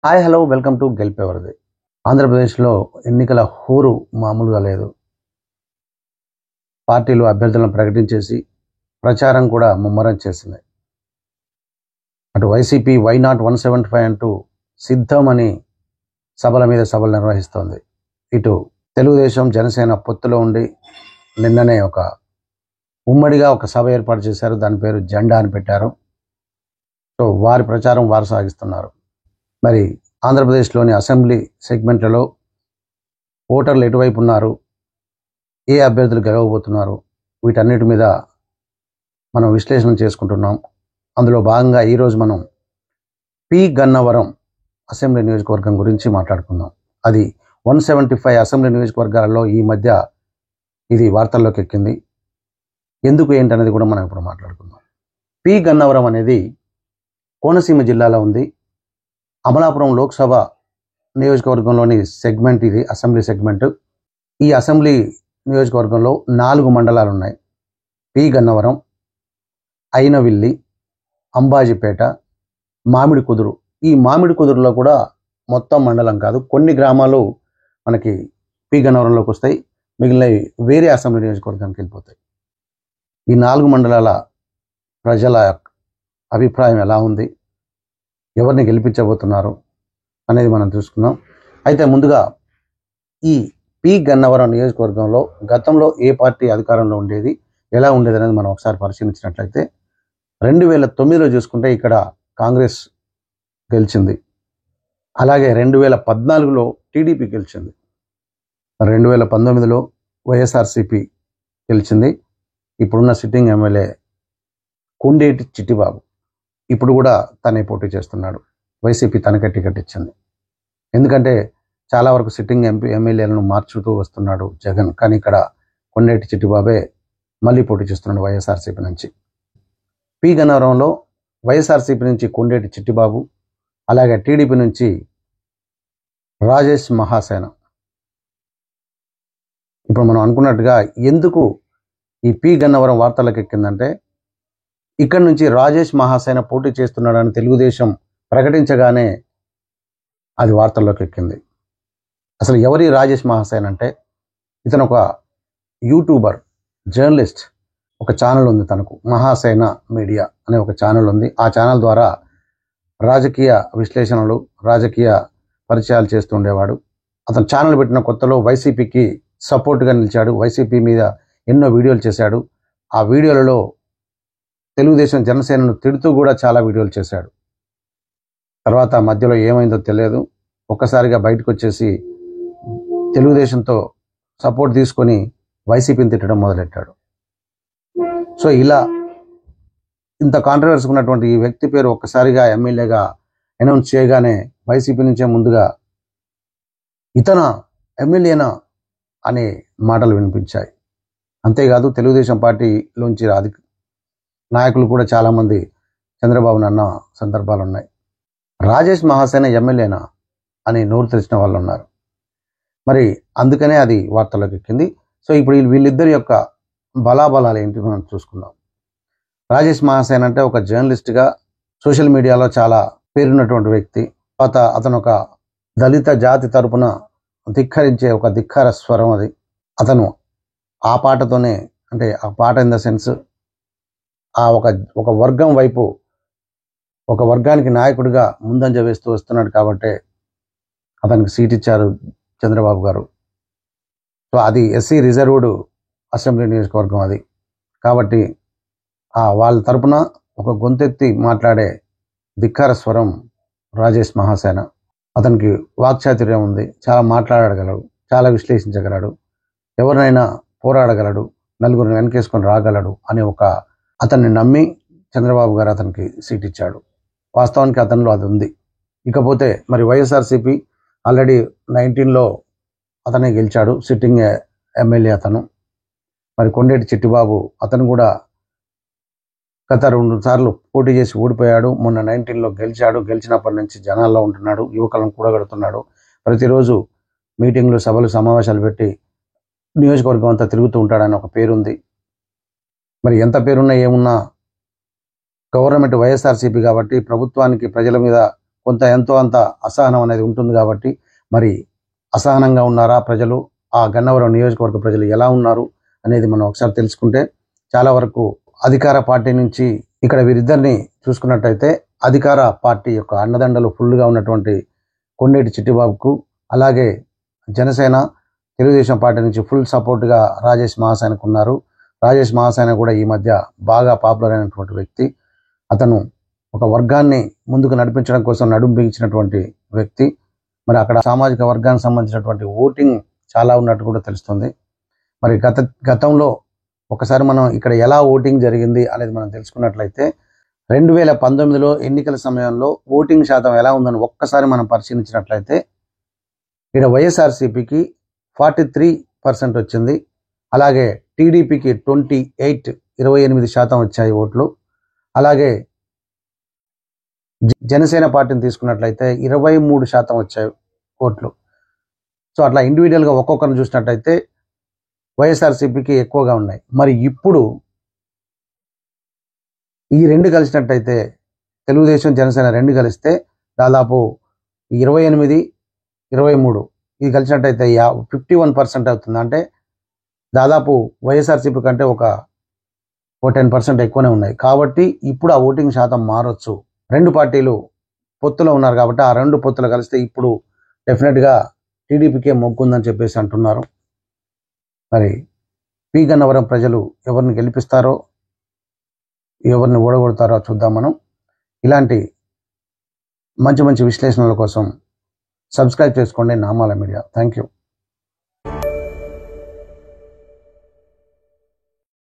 Hi hello welcome to గెలిపేవరది. ఆంధ్రప్రదేశ్లో ఎన్నికల హోరు మామూలుగా లేదు. పార్టీలు అభ్యర్థులను ప్రకటించేసి ప్రచారం కూడా ముమ్మరం చేసింది. అటు వైసీపీ వై నాట్ 175 అంటూ సిద్ధమని సభల మీద సభలు నిర్వహిస్తోంది. ఇటు తెలుగుదేశం జనసేన పొత్తులో ఉండి నిన్ననే ఒక ఉమ్మడిగా ఒక సభ ఏర్పాటు చేశారు. దాని పేరు జెండా అని పెట్టారు. సో వారి ప్రచారం వారు సాగిస్తున్నారు. మరి ఆంధ్రప్రదేశ్లోని అసెంబ్లీ సెగ్మెంట్లలో ఓటర్లు ఎటువైపు ఉన్నారు, ఏ అభ్యర్థులు గెలవబోతున్నారు, వీటన్నిటి మీద మనం విశ్లేషణ చేసుకుంటున్నాం. అందులో భాగంగా ఈరోజు మనం పి గన్నవరం అసెంబ్లీ నియోజకవర్గం గురించి మాట్లాడుకుందాం. అది 175 అసెంబ్లీ నియోజకవర్గాలలో ఈ మధ్య ఇది వార్తల్లోకి ఎక్కింది. ఎందుకు ఏంటనేది కూడా మనం ఇప్పుడు మాట్లాడుకుందాం. పి గన్నవరం అనేది కోనసీమ జిల్లాలో ఉంది. అమలాపురం లోక్సభ నియోజకవర్గంలోని సెగ్మెంట్ ఇది, అసెంబ్లీ సెగ్మెంట్. ఈ అసెంబ్లీ నియోజకవర్గంలో 4 మండలాలు ఉన్నాయి. పి గన్నవరం, అయినవిల్లి, అంబాజీపేట, మామిడి కుదురు. ఈ మామిడి కుదురులో కూడా మొత్తం మండలం కాదు, కొన్ని గ్రామాలు మనకి పి గన్నవరంలోకి వస్తాయి, మిగిలినవి వేరే అసెంబ్లీ నియోజకవర్గానికి వెళ్ళిపోతాయి. ఈ 4 మండలాల ప్రజల అభిప్రాయం ఎలా ఉంది, ఎవరిని గెలిపించబోతున్నారు అనేది మనం చూసుకుందాం. అయితే ముందుగా ఈ పి గన్నవరం నియోజకవర్గంలో గతంలో ఏ పార్టీ అధికారంలో ఉండేది, ఎలా ఉండేది అనేది మనం ఒకసారి పరిశీలించినట్లయితే 2009లో చూసుకుంటే ఇక్కడ కాంగ్రెస్ గెలిచింది. అలాగే 2014లో టీడీపీ గెలిచింది. 2019లో వైఎస్ఆర్సీపీ గెలిచింది. ఇప్పుడున్న సిట్టింగ్ ఎమ్మెల్యే కొండేటి చిట్టిబాబు ఇప్పుడు కూడా తనే పోటీ చేస్తున్నాడు. వైసీపీ తనకే టికెట్ ఇచ్చింది. ఎందుకంటే చాలా వరకు సిట్టింగ్ ఎమ్మెల్యేలను మార్చుతూ వస్తున్నాడు జగన్. కానీ ఇక్కడ కొండేటి చిట్టిబాబే మళ్ళీ పోటీ చేస్తున్నాడు వైఎస్ఆర్సీపీ నుంచి. పి గన్నవరంలో వైఎస్ఆర్సీపీ నుంచి కొండేటి చిట్టిబాబు, అలాగే టీడీపీ నుంచి రాజేష్ మహాసేన. ఇప్పుడు మనం అనుకున్నట్టుగా ఎందుకు ఈ పి గన్నవరం వార్తలకు ఎక్కిందంటే, ఇక్కడ నుంచి రాజేష్ మహాసేన పోటీ చేస్తున్నాడని తెలుగుదేశం ప్రకటించగానే అది వార్తల్లోకి ఎక్కింది. అసలు ఎవరి రాజేష్ మహాసేన అంటే, ఇతను ఒక యూట్యూబర్, జర్నలిస్ట్. ఒక ఛానల్ ఉంది తనకు, మహాసేన మీడియా అనే ఒక ఛానల్ ఉంది. ఆ ఛానల్ ద్వారా రాజకీయ విశ్లేషణలు, రాజకీయ పరిచయాలు చేస్తూ ఉండేవాడు. అతను ఛానల్ పెట్టిన కొత్తలో వైసీపీకి సపోర్ట్గా నిలిచాడు. వైసీపీ మీద ఎన్నో వీడియోలు చేశాడు. ఆ వీడియోలలో తెలుగుదేశం జనసేనను తిడుతూ కూడా చాలా వీడియోలు చేశాడు. తర్వాత మధ్యలో ఏమైందో తెలియదు, ఒక్కసారిగా బయటకు వచ్చేసి తెలుగుదేశంతో సపోర్ట్ తీసుకొని వైసీపీని తిట్టడం మొదలెట్టాడు. సో ఇలా ఇంత కాంట్రవర్సీ ఉన్నటువంటి ఈ వ్యక్తి పేరు ఒక్కసారిగా ఎమ్మెల్యేగా అనౌన్స్ చేయగానే వైసీపీ నుంచే ముందుగా ఇతన ఎమ్మెల్యేనా అనే మాటలు వినిపించాయి. అంతేకాదు తెలుగుదేశం పార్టీలోంచి నాయకులు కూడా చాలామంది చంద్రబాబును అన్న సందర్భాలు ఉన్నాయి. రాజేష్ మహాసేన ఎమ్మెల్యేనా అని నోరు తెరిచిన వాళ్ళు ఉన్నారు. మరి అందుకనే అది వార్తల్లోకి ఎక్కింది. సో ఇప్పుడు వీళ్ళిద్దరి యొక్క బలాబలాలు ఏంటి మనం చూసుకుందాం. రాజేష్ మహాసేన అంటే ఒక జర్నలిస్ట్గా సోషల్ మీడియాలో చాలా పేరున్నటువంటి వ్యక్తి. తర్వాత అతను ఒక దళిత జాతి తరపున ధిక్కరించే ఒక ధిక్కార స్వరం అది. అతను ఆ పాటతోనే, అంటే ఆ పాట ఇన్ ద సెన్స్ ఆ ఒక వర్గం వైపు, ఒక వర్గానికి నాయకుడిగా ముందంజ వేస్తూ వస్తున్నాడు కాబట్టి అతనికి సీట్ ఇచ్చారు చంద్రబాబు గారు. సో అది ఎస్సీ రిజర్వ్డ్ అసెంబ్లీ నియోజకవర్గం అది. కాబట్టి వాళ్ళ తరపున ఒక గొంతెత్తి మాట్లాడే ధిక్కార స్వరం రాజేష్ మహాసేన. అతనికి వాక్చాతుర్యం ఉంది, చాలా మాట్లాడగలడు, చాలా విశ్లేషించగలడు, ఎవరినైనా పోరాడగలడు, నలుగురిని వెనకేసుకొని రాగలడు అనే ఒక అతన్ని నమ్మి చంద్రబాబు గారు అతనికి సీట్ ఇచ్చాడు. వాస్తవానికి అతనిలో అది ఉంది. ఇకపోతే మరి వైఎస్ఆర్సీపీ ఆల్రెడీ 19లో అతనే గెలిచాడు, సిట్టింగ్ ఎమ్మెల్యే అతను. మరి కొండేటి చిట్టిబాబు అతను కూడా గత 2 సార్లు పోటీ చేసి ఓడిపోయాడు. మొన్న 19లో గెలిచాడు. గెలిచినప్పటి నుంచి జనాల్లో ఉంటున్నాడు, యువకులను కూడగడుతున్నాడు. ప్రతిరోజు మీటింగ్లు, సభలు, సమావేశాలు పెట్టి నియోజకవర్గం అంతా తిరుగుతూ ఉంటాడని ఒక పేరుంది. మరి ఎంత పేరున్నా ఏమున్నా గవర్నమెంట్ వైఎస్ఆర్సీపీ కాబట్టి ప్రభుత్వానికి ప్రజల మీద కొంత ఎంతో అంత అసహనం అనేది ఉంటుంది కాబట్టి మరి అసహనంగా ఉన్నారా ప్రజలు, ఆ గన్నవరం నియోజకవర్గ ప్రజలు ఎలా ఉన్నారు అనేది మనం ఒకసారి తెలుసుకుంటే చాలా వరకు అధికార పార్టీ నుంచి ఇక్కడ వీరిద్దరిని చూసుకున్నట్టయితే అధికార పార్టీ యొక్క అండదండలు ఫుల్గా ఉన్నటువంటి కొండేటి చిట్టిబాబుకు, అలాగే జనసేన తెలుగుదేశం పార్టీ నుంచి ఫుల్ సపోర్ట్గా రాజేష్ మహాసేనకు ఉన్నారు. రాజేష్ మహాసేన కూడా ఈ మధ్య బాగా పాపులర్ అయినటువంటి వ్యక్తి. అతను ఒక వర్గాన్ని ముందుకు నడిపించడం కోసం నడుం బిగించినటువంటి వ్యక్తి. మరి అక్కడ సామాజిక వర్గానికి సంబంధించినటువంటి ఓటింగ్ చాలా ఉన్నట్టు కూడా తెలుస్తుంది. మరి గతంలో ఒకసారి మనం ఇక్కడ ఎలా ఓటింగ్ జరిగింది అనేది మనం తెలుసుకున్నట్లయితే 2019లో ఎన్నికల సమయంలో ఓటింగ్ శాతం ఎలా ఉందని ఒక్కసారి మనం పరిశీలించినట్లయితే ఇక్కడ వైఎస్ఆర్సీపీకి 43% వచ్చింది. అలాగే టీడీపీకి 28% వచ్చాయి ఓట్లు. అలాగే జనసేన పార్టీని తీసుకున్నట్లయితే 23% వచ్చాయి ఓట్లు. సో అట్లా ఇండివిజువల్గా ఒక్కొక్కరిని చూసినట్లయితే వైఎస్ఆర్సీపీకి ఎక్కువగా ఉన్నాయి. మరి ఇప్పుడు ఈ రెండు కలిసినట్టయితే తెలుగుదేశం జనసేన రెండు కలిస్తే దాదాపు 28, 23 ఇది కలిసినట్టయితే 51% అవుతుంది. అంటే దాదాపు వైఎస్ఆర్సీపీ కంటే ఒక 10% ఎక్కువనే ఉన్నాయి. కాబట్టి ఇప్పుడు ఆ ఓటింగ్ శాతం మారొచ్చు. రెండు పార్టీలు పొత్తులో ఉన్నారు కాబట్టి ఆ రెండు పొత్తులు కలిస్తే ఇప్పుడు డెఫినెట్గా టీడీపీకే మొగ్గుందని చెప్పేసి అంటున్నారు. మరి పి గన్నవరం ప్రజలు ఎవరిని గెలిపిస్తారో ఎవరిని ఓడగొడతారో చూద్దాం మనం. ఇలాంటి మంచి మంచి విశ్లేషణల కోసం సబ్స్క్రైబ్ చేసుకోండి నామాల మీడియా. Thank you.